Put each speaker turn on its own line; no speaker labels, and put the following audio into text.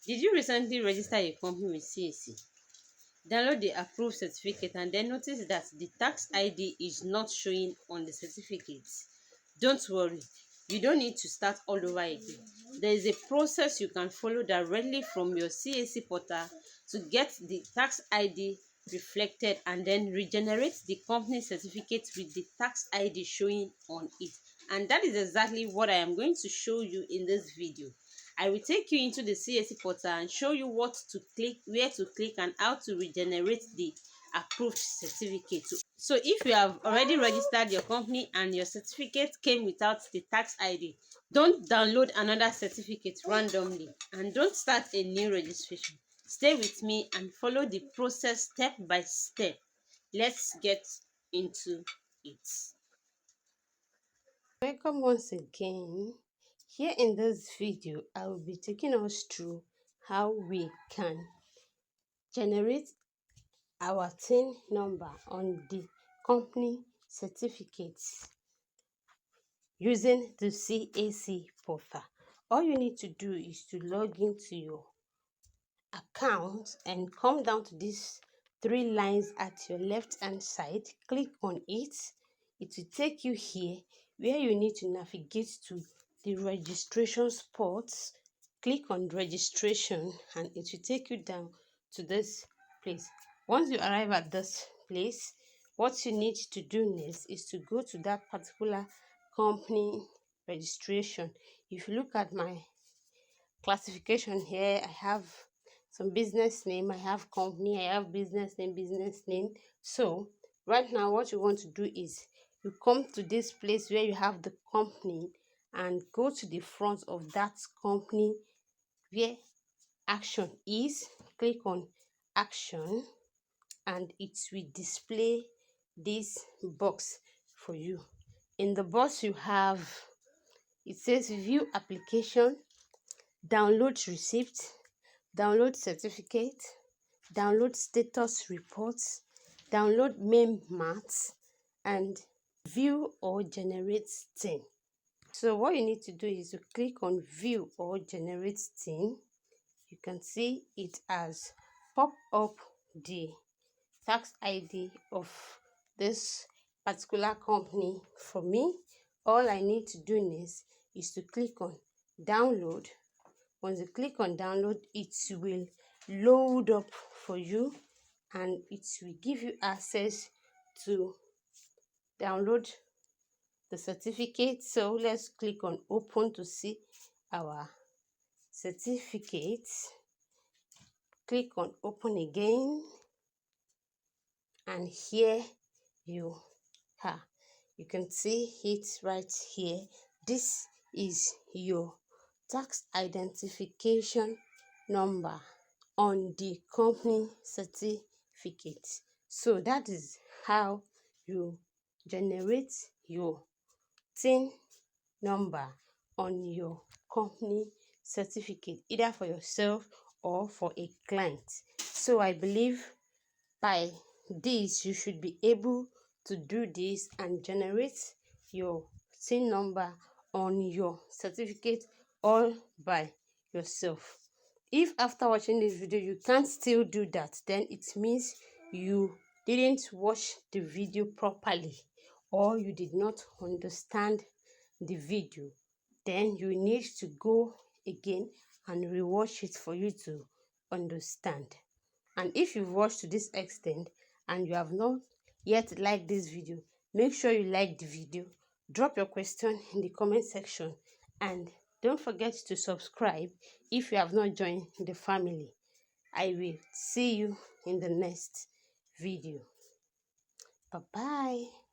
Did you recently register a company with CAC? Download the approved certificate and then notice that the tax ID is not showing on the certificate. Don't worry, you don't need to start all over again. There is a process you can follow directly from your CAC portal to get the tax ID reflected and then regenerate the company certificate with the tax ID showing on it. And that is exactly what I am going to show you in this video. I will take you into the CAC portal and show you what to click, where to click, and how to regenerate the approved certificate. So if you have already registered your company and your certificate came without the tax ID, don't download another certificate randomly and don't start a new registration. Stay with me and follow the process step by step. Let's get into it. Welcome once again. Here in this video, I will be taking us through how we can generate our TIN number on the company certificates using the CAC portal. All you need to do is to log into your account and come down to these three lines at your left hand side. Click on it. It will take you here where you need to navigate to the registration spots. Click on registration and it will take you down to this place. Once you arrive at this place, what you need to do next is to go to that particular company registration. If you look at my classification here, I have some business name, I have company, I have business name. So right now what you want to do is you come to this place where you have the company and go to the front of that company where action is. Click on action and it will display this box for you. In the box you have, it says view application, download receipt, download certificate, download status reports, download main maths, and view or generate TIN. So what you need to do is to click on view or generate TIN. You can see it has popped up the tax ID of this particular company for me. All I need to do next is to click on download. Once you click on download, it will load up for you and it will give you access to download the certificate. So let's click on open to see our certificate. Click on open again and here you are. You can see it right here. This is your tax identification number on the company certificate. So that is how you generate your TIN number on your company certificate, either for yourself or for a client. So I believe by this you should be able to do this and generate your TIN number on your certificate all by yourself. If after watching this video you can't still do that, then it means you didn't watch the video properly or you did not understand the video. Then you need to go again and rewatch it for you to understand. And if you've watched to this extent and you have not yet liked this video, make sure you like the video, drop your question in the comment section, and don't forget to subscribe if you have not joined the family. I will see you in the next video. Bye-bye.